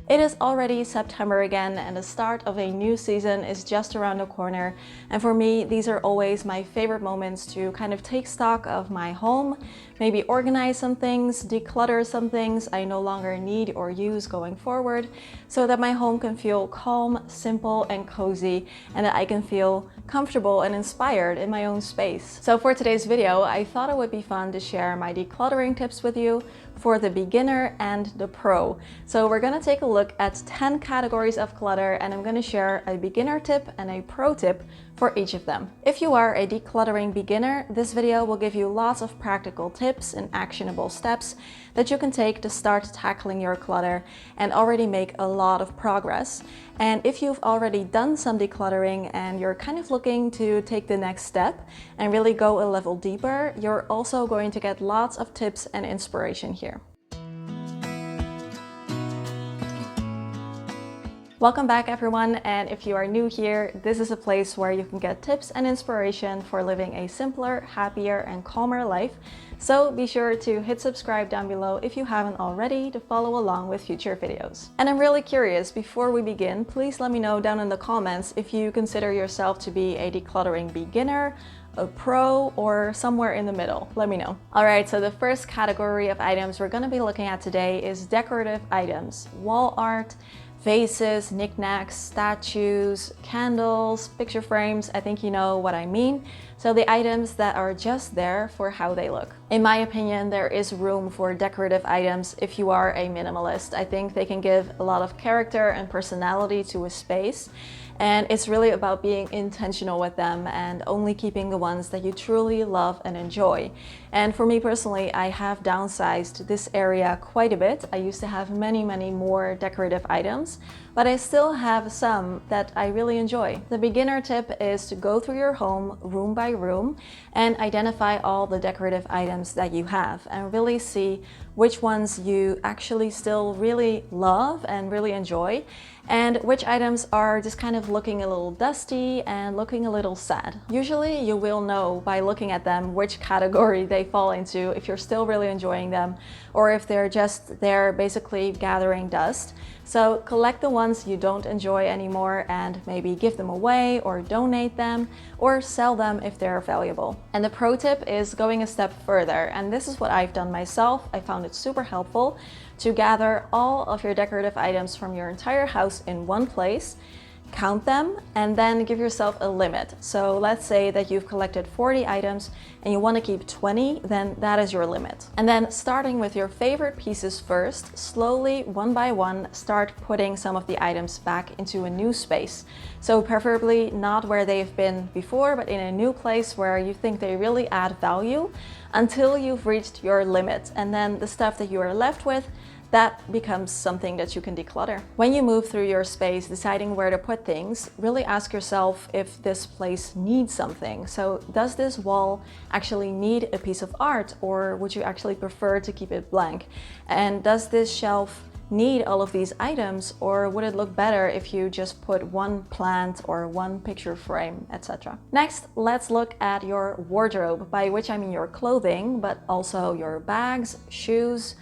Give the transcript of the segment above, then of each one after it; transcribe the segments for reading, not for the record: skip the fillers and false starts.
It is already September again, and the start of a new season is just around the corner. And for me, these are always my favorite moments to kind of take stock of my home, maybe organize some things, declutter some things I no longer need or use going forward, so that my home can feel calm, simple, and cozy, and that I can feel comfortable and inspired in my own space. So for today's video, I thought it would be fun to share my decluttering tips with you for the beginner and the pro. So we're gonna take a look at 10 categories of clutter, and I'm gonna share a beginner tip and a pro tip for each of them. If you are a decluttering beginner, this video will give you lots of practical tips and actionable steps that you can take to start tackling your clutter and already make a lot of progress. And if you've already done some decluttering and you're kind of looking to take the next step and really go a level deeper, you're also going to get lots of tips and inspiration here. Welcome back everyone, and if you are new here, this is a place where you can get tips and inspiration for living a simpler, happier, and calmer life. So be sure to hit subscribe down below if you haven't already to follow along with future videos. And I'm really curious, before we begin, please let me know down in the comments if you consider yourself to be a decluttering beginner, a pro, or somewhere in the middle. Let me know. Alright, so the first category of items we're going to be looking at today is decorative items. Wall art, vases, knickknacks, statues, candles, picture frames. I think you know what I mean. So the items that are just there for how they look. In my opinion, there is room for decorative items if you are a minimalist. I think they can give a lot of character and personality to a space. And it's really about being intentional with them and only keeping the ones that you truly love and enjoy. And for me personally, I have downsized this area quite a bit. I used to have many more decorative items, but I still have some that I really enjoy. The beginner tip is to go through your home room by room and identify all the decorative items that you have and really see which ones you actually still really love and really enjoy, and which items are just kind of looking a little dusty and looking a little sad. Usually you will know by looking at them which category they fall into, if you're still really enjoying them or if they're just there basically gathering dust. So collect the ones you don't enjoy anymore and maybe give them away or donate them or sell them if they're valuable. And the pro tip is going a step further, and this is what I've done myself. I found it super helpful to gather all of your decorative items from your entire house in one place, count them, and then give yourself a limit. So let's say that you've collected 40 items and you want to keep 20, then that is your limit. And then starting with your favorite pieces first, slowly, one by one, start putting some of the items back into a new space. So preferably not where they've been before, but in a new place where you think they really add value until you've reached your limit. And then the stuff that you are left with, that becomes something that you can declutter. When you move through your space, deciding where to put things, really ask yourself if this place needs something. So does this wall actually need a piece of art, or would you actually prefer to keep it blank? And does this shelf need all of these items, or would it look better if you just put one plant or one picture frame, etc. Next, let's look at your wardrobe, by which I mean your clothing, but also your bags, shoes,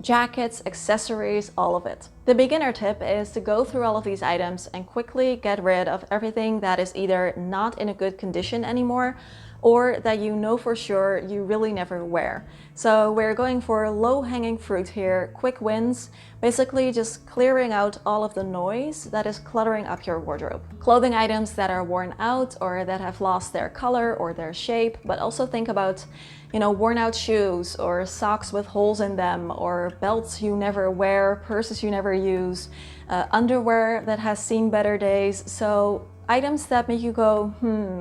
jackets, accessories, all of it. The beginner tip is to go through all of these items and quickly get rid of everything that is either not in a good condition anymore or that you know for sure you really never wear. So we're going for low-hanging fruit here, quick wins, basically just clearing out all of the noise that is cluttering up your wardrobe. Clothing items that are worn out or that have lost their color or their shape, but also think about, you know, worn out shoes or socks with holes in them, or belts you never wear, purses you never use, underwear that has seen better days. So items that make you go,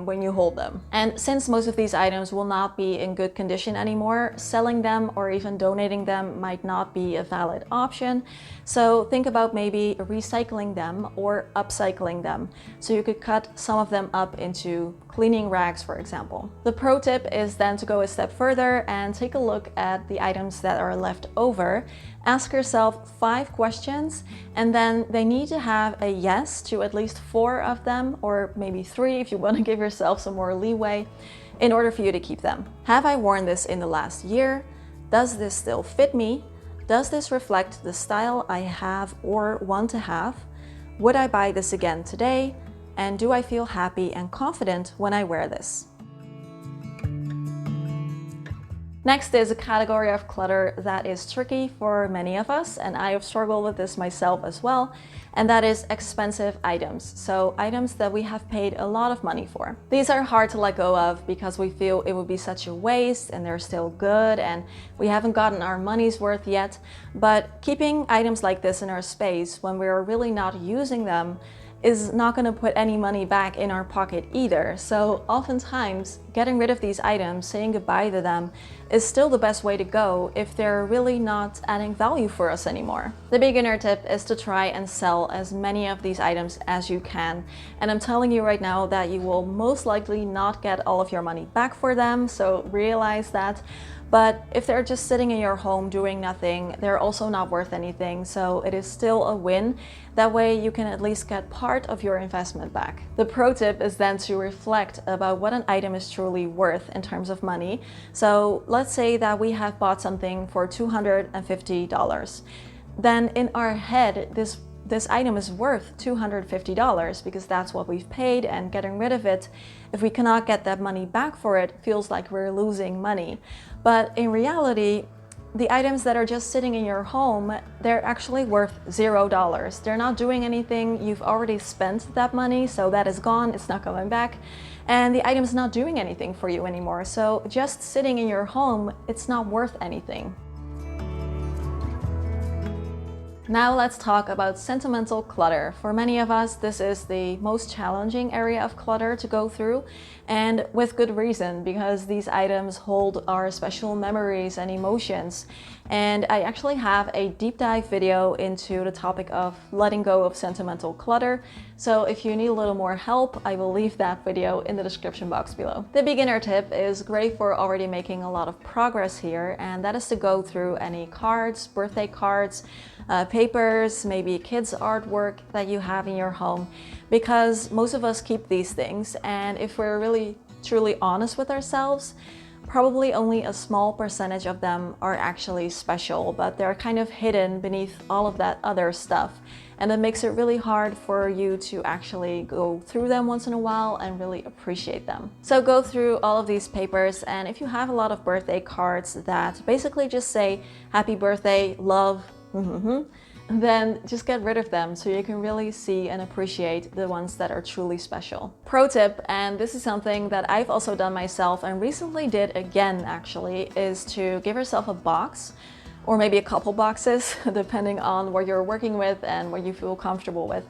when you hold them. And since most of these items will not be in good condition anymore, selling them or even donating them might not be a valid option. So think about maybe recycling them or upcycling them. So you could cut some of them up into cleaning rags, for example. The pro tip is then to go a step further and take a look at the items that are left over. Ask yourself 5 questions, and then they need to have a yes to at least 4 of them, or maybe 3 if you want to give yourself some more leeway, in order for you to keep them. Have I worn this in the last year? Does this still fit me? Does this reflect the style I have or want to have? Would I buy this again today? And do I feel happy and confident when I wear this? Next is a category of clutter that is tricky for many of us, and I have struggled with this myself as well, and that is expensive items. So items that we have paid a lot of money for. These are hard to let go of because we feel it would be such a waste and they're still good and we haven't gotten our money's worth yet. But keeping items like this in our space when we're really not using them is not going to put any money back in our pocket either. So oftentimes getting rid of these items, saying goodbye to them, is still the best way to go if they're really not adding value for us anymore. The beginner tip is to try and sell as many of these items as you can. And I'm telling you right now that you will most likely not get all of your money back for them, so realize that. But if they're just sitting in your home doing nothing, they're also not worth anything, so it is still a win. That way you can at least get part of your investment back. The pro tip is then to reflect about what an item is truly worth in terms of money. So let's say that we have bought something for $250. Then in our head, this item is worth $250 because that's what we've paid, and getting rid of it, if we cannot get that money back for it, feels like we're losing money. But in reality, the items that are just sitting in your home, they're actually worth $0. They're not doing anything. You've already spent that money, so that is gone. It's not coming back. And the item's not doing anything for you anymore. So just sitting in your home, it's not worth anything. Now let's talk about sentimental clutter. For many of us, this is the most challenging area of clutter to go through, and with good reason, because these items hold our special memories and emotions. And I actually have a deep dive video into the topic of letting go of sentimental clutter. So if you need a little more help, I will leave that video in the description box below. The beginner tip is great for already making a lot of progress here, and that is to go through any cards, birthday cards, papers, maybe kids' artwork that you have in your home, because most of us keep these things, and if we're really truly honest with ourselves, probably only a small percentage of them are actually special, but they're kind of hidden beneath all of that other stuff. And it makes it really hard for you to actually go through them once in a while and really appreciate them. So go through all of these papers, and if you have a lot of birthday cards that basically just say happy birthday, love, then just get rid of them so you can really see and appreciate the ones that are truly special. Pro tip, and this is something that I've also done myself and recently did again actually, is to give yourself a box, or maybe a couple boxes, depending on what you're working with and what you feel comfortable with,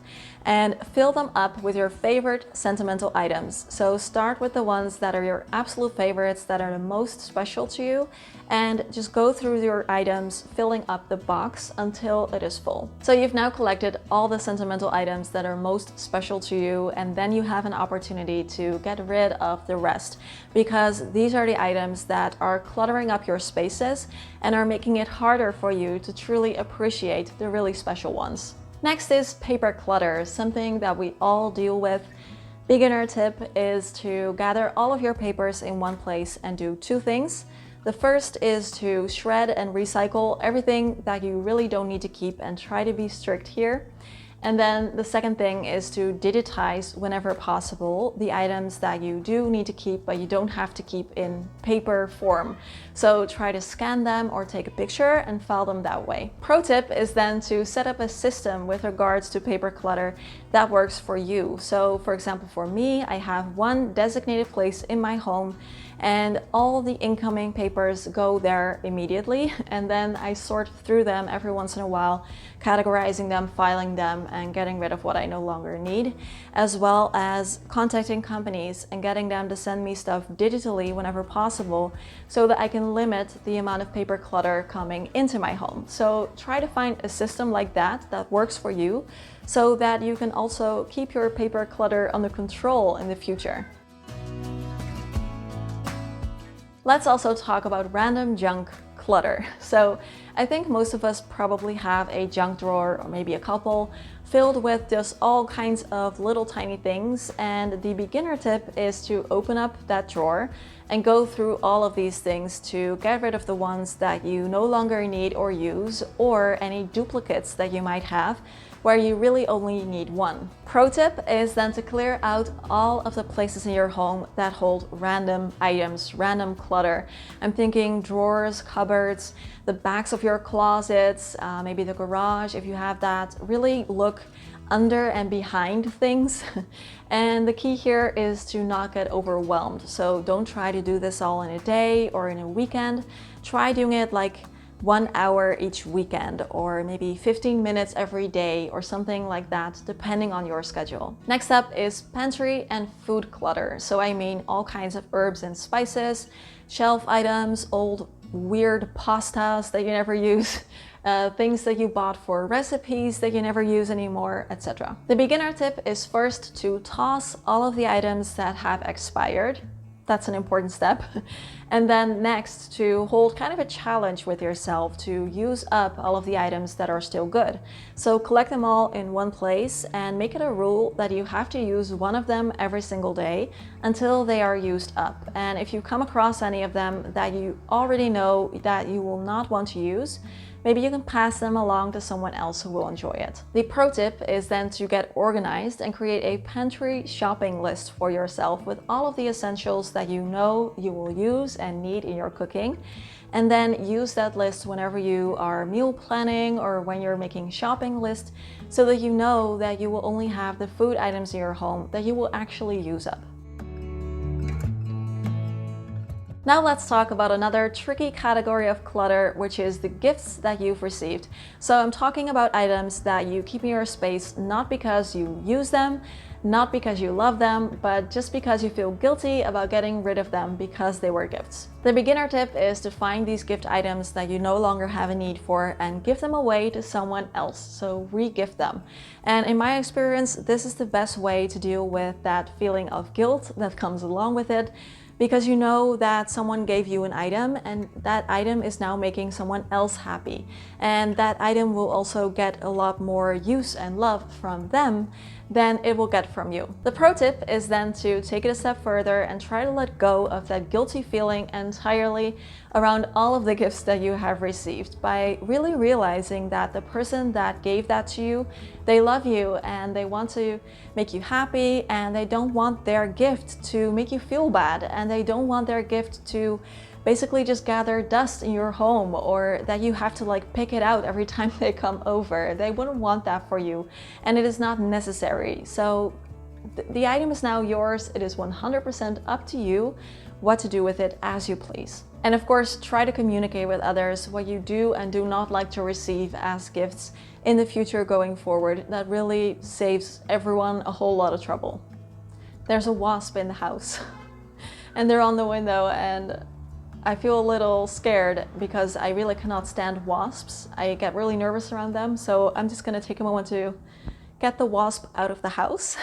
and fill them up with your favorite sentimental items. So start with the ones that are your absolute favorites, that are the most special to you, and just go through your items, filling up the box until it is full. So you've now collected all the sentimental items that are most special to you, and then you have an opportunity to get rid of the rest, because these are the items that are cluttering up your spaces and are making it harder for you to truly appreciate the really special ones. Next is paper clutter, something that we all deal with. Beginner tip is to gather all of your papers in one place and do two things. The first is to shred and recycle everything that you really don't need to keep, and try to be strict here. And then the second thing is to digitize whenever possible the items that you do need to keep, but you don't have to keep in paper form. So try to scan them or take a picture and file them that way. Pro tip is then to set up a system with regards to paper clutter that works for you. So for example, for me, I have one designated place in my home, and all the incoming papers go there immediately, and then I sort through them every once in a while, categorizing them, filing them, and getting rid of what I no longer need, as well as contacting companies and getting them to send me stuff digitally whenever possible, so that I can limit the amount of paper clutter coming into my home. So try to find a system like that that works for you, so that you can also keep your paper clutter under control in the future. Let's also talk about random junk clutter. So I think most of us probably have a junk drawer, or maybe a couple, filled with just all kinds of little tiny things, and the beginner tip is to open up that drawer and go through all of these things to get rid of the ones that you no longer need or use, or any duplicates that you might have where you really only need one. Pro tip is then to clear out all of the places in your home that hold random items, random clutter. I'm thinking drawers, cupboards, the backs of your closets, maybe the garage if you have that. Really look under and behind things. And the key here is to not get overwhelmed. So don't try to do this all in a day or in a weekend. Try doing it like 1 hour each weekend, or maybe 15 minutes every day, or something like that, depending on your schedule. Next up is pantry and food clutter. So I mean all kinds of herbs and spices, shelf items, old weird pastas that you never use, things that you bought for recipes that you never use anymore, etc. The beginner tip is first to toss all of the items that have expired. That's an important step. And then next, to hold kind of a challenge with yourself to use up all of the items that are still good. So collect them all in one place and make it a rule that you have to use one of them every single day until they are used up. And if you come across any of them that you already know that you will not want to use, maybe you can pass them along to someone else who will enjoy it. The pro tip is then to get organized and create a pantry shopping list for yourself with all of the essentials that you know you will use and need in your cooking. And then use that list whenever you are meal planning or when you're making shopping lists, so that you know that you will only have the food items in your home that you will actually use up. Now let's talk about another tricky category of clutter, which is the gifts that you've received. So I'm talking about items that you keep in your space not because you use them, not because you love them, but just because you feel guilty about getting rid of them because they were gifts. The beginner tip is to find these gift items that you no longer have a need for and give them away to someone else, so re-gift them. And in my experience, this is the best way to deal with that feeling of guilt that comes along with it, because you know that someone gave you an item and that item is now making someone else happy. And that item will also get a lot more use and love from them than it will get from you. The pro tip is then to take it a step further and try to let go of that guilty feeling entirely around all of the gifts that you have received, by really realizing that the person that gave that to you, they love you and they want to make you happy, and they don't want their gift to make you feel bad, and they don't want their gift to basically just gather dust in your home, or that you have to like pick it out every time they come over. They wouldn't want that for you, and it is not necessary. So the item is now yours. It is 100% up to you what to do with it as you please. And of course, try to communicate with others what you do and do not like to receive as gifts in the future going forward. That really saves everyone a whole lot of trouble. There's a wasp in the house and they're on the window, and I feel a little scared because I really cannot stand wasps. I get really nervous around them, so I'm just gonna take a moment to get the wasp out of the house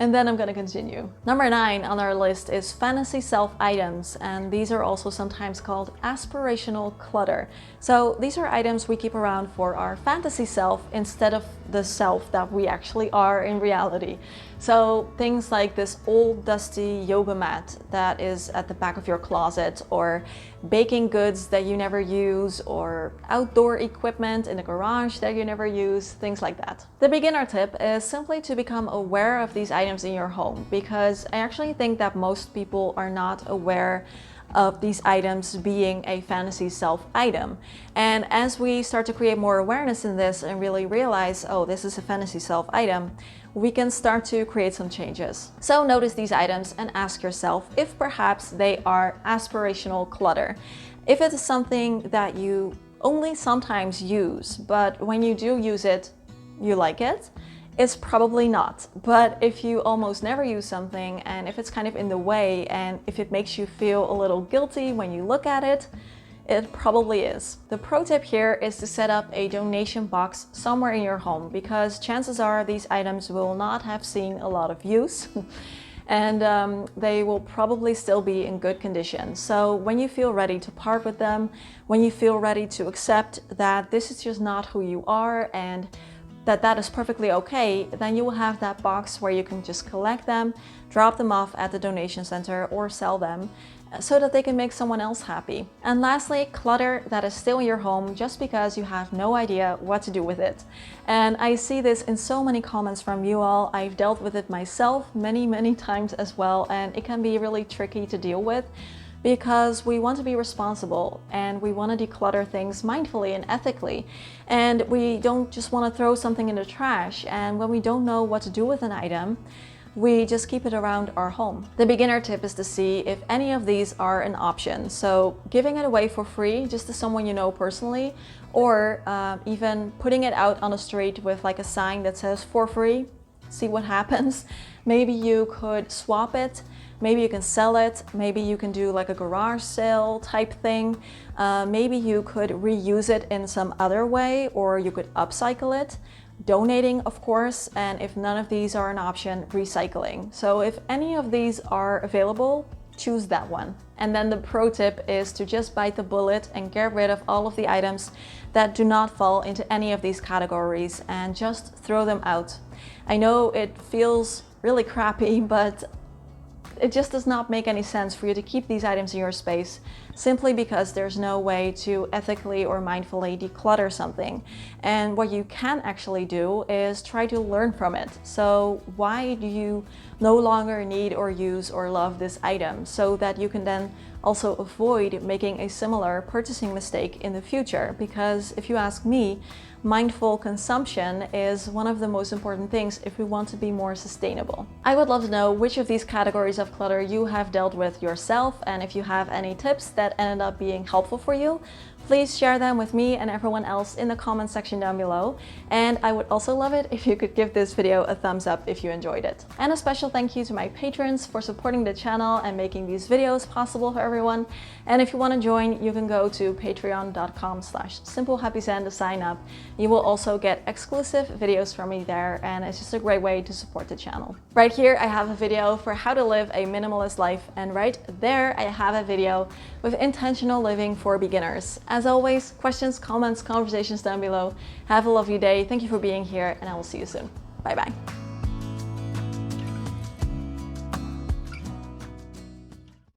and then I'm gonna continue. Number 9 on our list is fantasy self items, and these are also sometimes called aspirational clutter. So these are items we keep around for our fantasy self instead of the self that we actually are in reality. So things like this old dusty yoga mat that is at the back of your closet, or baking goods that you never use, or outdoor equipment in the garage that you never use, things like that. The beginner tip is simply to become aware of these items in your home, because I actually think that most people are not aware of these items being a fantasy self item. And as we start to create more awareness in this and really realize, oh, this is a fantasy self item, we can start to create some changes. So notice these items and ask yourself if perhaps they are aspirational clutter. If it is something that you only sometimes use, but when you do use it, you like it, it's probably not. But if you almost never use something, and if it's kind of in the way, and if it makes you feel a little guilty when you look at it, it probably is. The pro tip here is to set up a donation box somewhere in your home, because chances are these items will not have seen a lot of use. and they will probably still be in good condition. So when you feel ready to part with them, when you feel ready to accept that this is just not who you are and that is perfectly okay, then you will have that box where you can just collect them, drop them off at the donation center, or sell them so that they can make someone else happy. And lastly, clutter that is still in your home just because you have no idea what to do with it. And I see this in so many comments from you all. I've dealt with it myself many times as well, and it can be really tricky to deal with, because we want to be responsible and we want to declutter things mindfully and ethically. And we don't just want to throw something in the trash. And when we don't know what to do with an item, we just keep it around our home. The beginner tip is to see if any of these are an option. So giving it away for free just to someone you know personally, or even putting it out on the street with like a sign that says for free, see what happens. Maybe you could swap it. Maybe you can sell it. Maybe you can do like a garage sale type thing. Maybe you could reuse it in some other way, or you could upcycle it. Donating, of course, and if none of these are an option, recycling. So if any of these are available, choose that one. And then the pro tip is to just bite the bullet and get rid of all of the items that do not fall into any of these categories and just throw them out. I know it feels really crappy, but it just does not make any sense for you to keep these items in your space simply because there's no way to ethically or mindfully declutter something. And what you can actually do is try to learn from it. So why do you no longer need or use or love this item, so that you can then also avoid making a similar purchasing mistake in the future? Because if you ask me, mindful consumption is one of the most important things if we want to be more sustainable. I would love to know which of these categories of clutter you have dealt with yourself, and if you have any tips that ended up being helpful for you, please share them with me and everyone else in the comment section down below. And I would also love it if you could give this video a thumbs up if you enjoyed it. And a special thank you to my patrons for supporting the channel and making these videos possible for everyone. And if you want to join, you can go to patreon.com/simplehappyzen to sign up. You will also get exclusive videos from me there, and it's just a great way to support the channel. Right here I have a video for how to live a minimalist life, and right there I have a video with intentional living for beginners. As always, questions, comments, conversations down below. Have a lovely day. Thank you for being here, and I will see you soon. Bye bye.